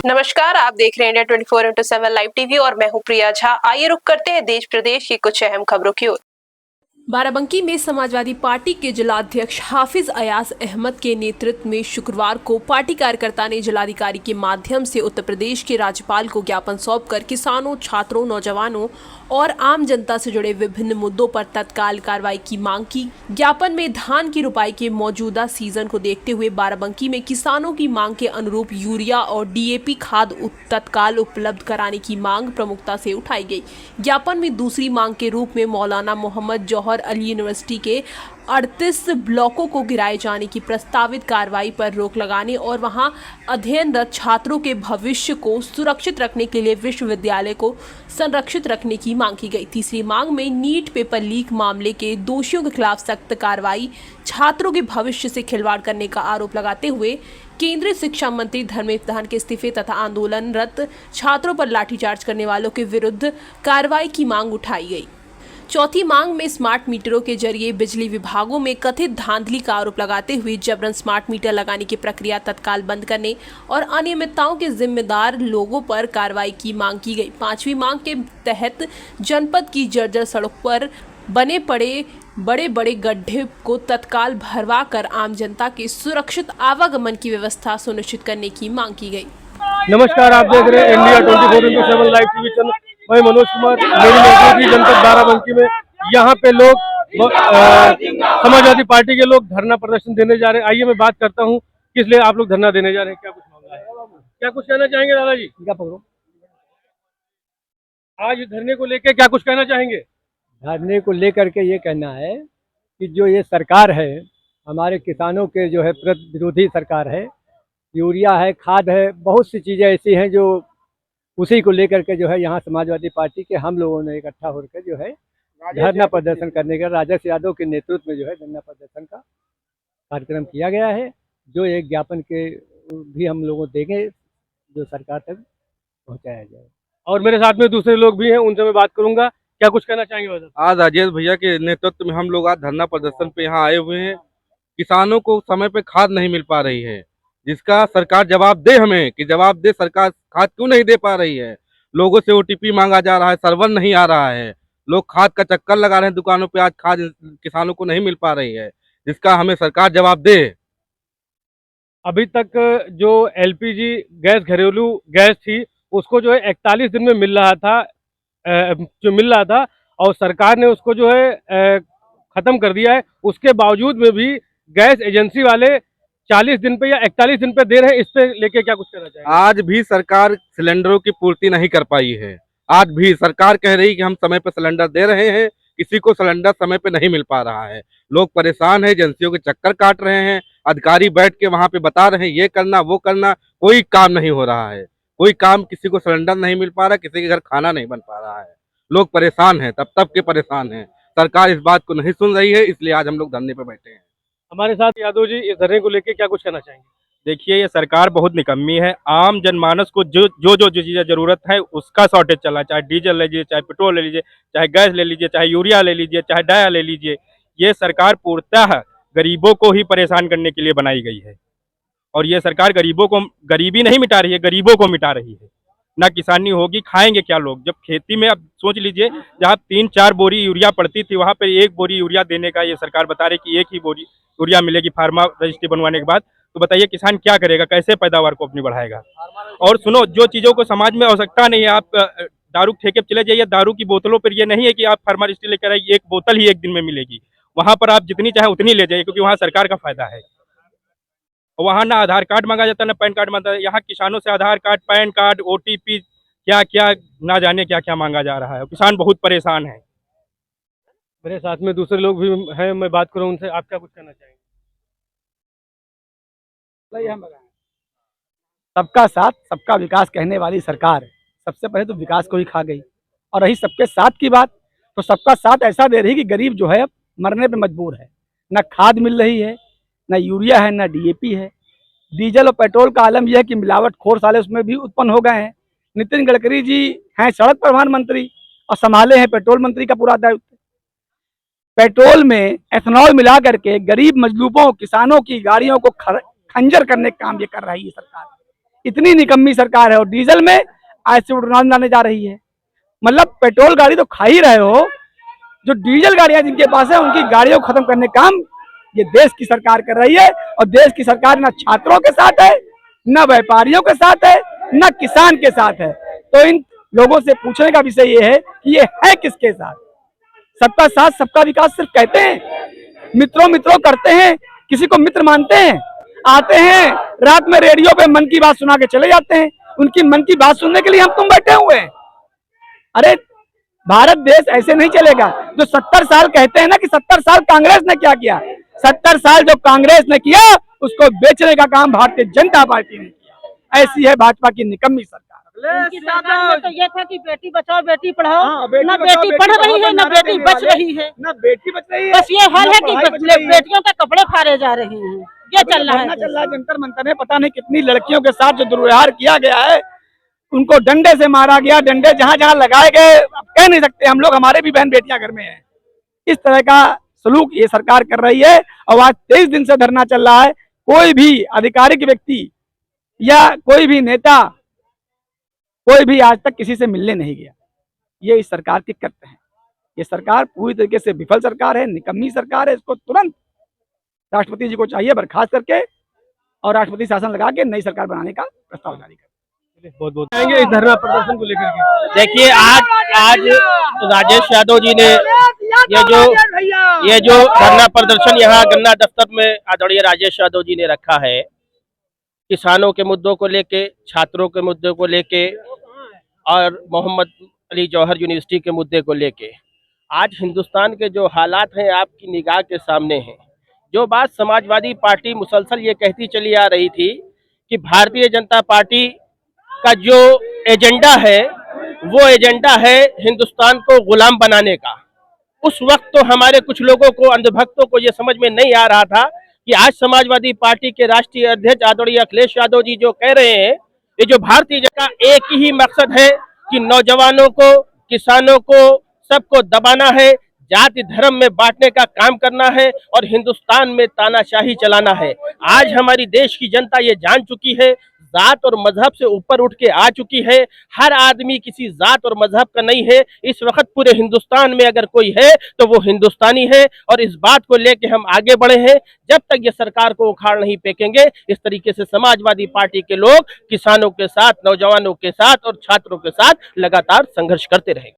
नमस्कार, आप देख रहे हैं इंडिया 24/7 लाइव टीवी और मैं हूं प्रिया झा। आइए रुक करते हैं देश प्रदेश की कुछ अहम खबरों की ओर। बाराबंकी में समाजवादी पार्टी के जिलाध्यक्ष हाफिज अयाज अहमद के नेतृत्व में शुक्रवार को पार्टी कार्यकर्ता ने जिलाधिकारी के माध्यम से उत्तर प्रदेश के राज्यपाल को ज्ञापन सौंपकर किसानों, छात्रों, नौजवानों और आम जनता से जुड़े विभिन्न मुद्दों पर तत्काल कार्रवाई की मांग की। ज्ञापन में धान की रुपाई के मौजूदा सीजन को देखते हुए बाराबंकी में किसानों की मांग के अनुरूप यूरिया और डीएपी खाद तत्काल उपलब्ध कराने की मांग प्रमुखता से उठाई गई। ज्ञापन में दूसरी मांग के रूप में मौलाना मोहम्मद जौहर अली यूनिवर्सिटी के 38 ब्लॉकों को गिराए जाने की प्रस्तावित कार्रवाई पर रोक लगाने और वहां अध्ययनरत छात्रों के भविष्य को सुरक्षित रखने के लिए विश्वविद्यालय को संरक्षित रखने की मांग की गई। तीसरी मांग में नीट पेपर लीक मामले के दोषियों के खिलाफ सख्त कार्रवाई, छात्रों के भविष्य से खिलवाड़ करने का आरोप लगाते हुए केंद्रीय शिक्षा मंत्री धर्मेंद्र प्रधान के इस्तीफे तथा आंदोलनरत छात्रों पर लाठीचार्ज करने वालों के विरुद्ध कार्रवाई की मांग उठाई गई। चौथी मांग में स्मार्ट मीटरों के जरिए बिजली विभागों में कथित धांधली का आरोप लगाते हुए जबरन स्मार्ट मीटर लगाने की प्रक्रिया तत्काल बंद करने और अनियमितताओं के जिम्मेदार लोगों पर कार्रवाई की मांग की गई। पांचवी मांग के तहत जनपद की जर्जर सड़क पर बने पड़े बड़े बड़े गड्ढे को तत्काल भरवा कर आम जनता के सुरक्षित आवागमन की व्यवस्था सुनिश्चित करने की मांग की गई। नमस्कार, आप देख रहे हैं इंडिया 24/7 लाइव टीवी चैनल। मैं मनोज कुमार, मेरी मौजूदगी जनपद बाराबंकी में। यहाँ पे लोग समाजवादी पार्टी के लोग धरना प्रदर्शन देने जा रहे हैं। आइए मैं बात करता हूँ किस लिए आप लोग धरना देने जा रहे हैं, क्या कुछ मामला है, क्या कुछ कहना चाहेंगे दादाजी? क्या पकड़ो, आज धरने को लेकर क्या कुछ कहना चाहेंगे? धरने को लेकर के ये कहना है कि जो ये सरकार है हमारे किसानों के जो है विरोधी सरकार है, यूरिया है, खाद है, बहुत सी चीज़ें ऐसी हैं जो उसी को लेकर के जो है यहाँ समाजवादी पार्टी के हम लोगों ने इकट्ठा होकर जो है धरना प्रदर्शन करने का, राजेश यादव के नेतृत्व में जो है धरना प्रदर्शन का कार्यक्रम किया गया है। जो एक ज्ञापन के भी हम लोगों देंगे जो सरकार तक पहुँचाया जाए। और मेरे साथ में दूसरे लोग भी हैं, उनसे मैं बात करूंगा। क्या कुछ कहना चाहेंगे? आज राजेश भैया के नेतृत्व में हम लोग आज धरना प्रदर्शन पे यहाँ आए हुए हैं। किसानों को समय पे खाद नहीं मिल पा रही है, जिसका सरकार जवाब दे, हमें कि जवाब दे सरकार खाद क्यों नहीं दे पा रही है। लोगों से ओटीपी मांगा जा रहा है, सर्वर नहीं आ रहा है, लोग खाद का चक्कर लगा रहे हैं दुकानों पे, आज खाद किसानों को नहीं मिल पा रही है, जिसका हमें सरकार जवाब दे। अभी तक जो एलपीजी गैस, घरेलू गैस थी, उसको जो है 41 दिन में मिल रहा था और सरकार ने उसको जो है खत्म कर दिया है। उसके बावजूद में भी गैस एजेंसी वाले 40 दिन पे या 41 दिन पे दे रहे हैं। इस पे लेके क्या कुछ कहना चाहिए? आज भी सरकार सिलेंडरों की पूर्ति नहीं कर पाई है। आज भी सरकार कह रही कि हम समय पे सिलेंडर दे रहे हैं, किसी को सिलेंडर समय पे नहीं मिल पा रहा है। लोग परेशान हैं, एजेंसियों के चक्कर काट रहे हैं, अधिकारी बैठ के वहां पे बता रहे हैं ये करना वो करना, कोई काम नहीं हो रहा है। कोई काम, किसी को सिलेंडर नहीं मिल पा रहा, किसी के घर खाना नहीं बन पा रहा है। लोग परेशान हैं, तब के परेशान हैं। सरकार इस बात को नहीं सुन रही है, इसलिए आज हम लोग धरने पे बैठे हैं। हमारे साथ यादव जी, इस धरने को लेके क्या कुछ कहना चाहेंगे? देखिए, ये सरकार बहुत निकम्मी है। आम जनमानस को जो चीज़ें जरूरत है उसका शॉर्टेज चला, चाहे डीजल ले लीजिए, चाहे पेट्रोल ले लीजिए, चाहे गैस ले लीजिए, चाहे यूरिया ले लीजिए, चाहे डाया ले लीजिए। ये सरकार पूर्णतः गरीबों को ही परेशान करने के लिए बनाई गई है और ये सरकार गरीबों को, गरीबी नहीं मिटा रही है, गरीबों को मिटा रही है। ना किसानी होगी, खाएंगे क्या लोग? जब खेती में, अब सोच लीजिए, जहाँ 3-4 बोरी यूरिया पड़ती थी वहाँ पे 1 बोरी यूरिया देने का ये सरकार बता रही कि 1 ही बोरी यूरिया मिलेगी फार्मा रजिस्ट्री बनवाने के बाद। तो बताइए किसान क्या करेगा, कैसे पैदावार को अपनी बढ़ाएगा? और सुनो, जो चीज़ों को समाज में आवश्यकता नहीं है, आप दारू ठेके पे चले जाइए, दारू की बोतलों पर ये नहीं है कि आप फार्मा रजिस्ट्री लेकर आइए, 1 बोतल ही 1 दिन में मिलेगी। वहाँ पर आप जितनी चाहे उतनी ले जाइए, क्योंकि वहाँ सरकार का फायदा है। वहाँ ना आधार कार्ड मांगा जाता है, ना पैन कार्ड मांगा जाता है। यहाँ किसानों से आधार कार्ड, पैन कार्ड, ओटीपी, क्या क्या ना जाने क्या क्या मांगा जा रहा है। किसान बहुत परेशान है। मेरे साथ में दूसरे लोग भी हैं, मैं बात करूं उनसे। आप क्या कुछ कहना चाहेंगे? सबका साथ सबका विकास कहने वाली सरकार सबसे पहले तो विकास को ही खा गई। और रही सबके साथ की बात, तो सबका साथ ऐसा दे रही कि गरीब जो है मरने पे मजबूर है। ना खाद मिल रही है, ना यूरिया है, ना डीएपी है। डीजल और पेट्रोल का आलम यह है कि मिलावटखोर साले उसमें भी उत्पन्न हो गए हैं। नितिन गडकरी जी हैं सड़क परिवहन मंत्री और संभाले हैं पेट्रोल मंत्री का पूरा दायित्व। पेट्रोल में एथेनॉल मिला करके गरीब मजलूबों, किसानों की गाड़ियों को खंजर करने का काम ये कर रही है सरकार। इतनी निकम्मी सरकार है और डीजल में ऐसे उड़ान लाने जा रही है। मतलब पेट्रोल गाड़ी तो खा ही रहे हो, जो डीजल गाड़ियां जिनके पास है उनकी गाड़ियों को खत्म करने का काम ये देश की सरकार कर रही है। और देश की सरकार न छात्रों के साथ है, न व्यापारियों के साथ है, न किसान के साथ है। तो इन लोगों से पूछने का विषय ये है कि ये है किसके साथ? सबका साथ सबका विकास सिर्फ कहते हैं, मित्रों मित्रों करते हैं, किसी को मित्र मानते हैं, आते हैं रात में रेडियो पे मन की बात सुना के चले जाते हैं। उनकी मन की बात सुनने के लिए हम तुम बैठे हुए हैं। अरे भारत देश ऐसे नहीं चलेगा। जो 70 साल कहते हैं ना कि 70 साल कांग्रेस ने क्या किया, 70 साल जो कांग्रेस ने किया उसको बेचने का काम भारतीय जनता पार्टी ने किया। ऐसी है भाजपा की निकम्मी सरकार। उनकी सरकार में तो ये था कि बेटी बचाओ बेटी पढ़ाओ, बेटी न बेटी पढ़ रही है न बेटी बच रही है, न बेटी बच रही है। बस ये हाल है कि बेटियों के कपड़े फाड़े जा रहे हैं। ये चल रहा है। जंतर मंतर में पता नहीं कितनी लड़कियों के साथ जो दुर्व्यवहार किया गया है, उनको डंडे से मारा गया, डंडे जहां जहां लगाए गए। अब कह नहीं सकते हम लोग, हमारे भी बहन बेटियां घर में हैं। इस तरह का सलूक ये सरकार कर रही है। और आज 23 दिन से धरना चल रहा है। कोई भी आधिकारिक व्यक्ति या कोई भी नेता, कोई भी आज तक किसी से मिलने नहीं गया। ये इस सरकार के कृत्य हैं। ये सरकार पूरी तरीके से विफल सरकार है, निकम्मी सरकार है। इसको तुरंत राष्ट्रपति जी को चाहिए बर्खास्त करके और राष्ट्रपति शासन लगा के नई सरकार बनाने का प्रस्ताव जारी करें। बहुत बहुत आएंगे इस धरना प्रदर्शन को लेकर के। देखिए आज राजेश यादव जी ने ये जो धरना प्रदर्शन यहाँ गन्ना दफ्तर में आदरणीय राजेश यादव जी ने रखा है, किसानों के मुद्दों को लेके, छात्रों के मुद्दों को लेके और मोहम्मद अली जौहर यूनिवर्सिटी के मुद्दे को लेके, आज हिंदुस्तान के जो हालात हैं आपकी निगाह के सामने हैं। जो बात समाजवादी पार्टी मुसलसल ये कहती चली आ रही थी कि भारतीय जनता पार्टी का जो एजेंडा है वो एजेंडा है हिंदुस्तान को गुलाम बनाने का। उस वक्त तो हमारे कुछ लोगों को, अंधभक्तों को ये समझ में नहीं आ रहा था कि आज समाजवादी पार्टी के राष्ट्रीय अध्यक्ष आदरणीय अखिलेश यादव जी जो कह रहे हैं, ये जो भारतीय जनता का एक ही मकसद है कि नौजवानों को, किसानों को, सबको दबाना है, जाति धर्म में बांटने का काम करना है और हिंदुस्तान में तानाशाही चलाना है। आज हमारी देश की जनता ये जान चुकी है, जात और मजहब से ऊपर उठ के आ चुकी है। हर आदमी किसी जात और मजहब का नहीं है। इस वक्त पूरे हिंदुस्तान में अगर कोई है तो वो हिंदुस्तानी है और इस बात को लेके हम आगे बढ़े हैं। जब तक ये सरकार को उखाड़ नहीं फेंकेंगे, इस तरीके से समाजवादी पार्टी के लोग किसानों के साथ, नौजवानों के साथ और छात्रों के साथ लगातार संघर्ष करते रहेंगे।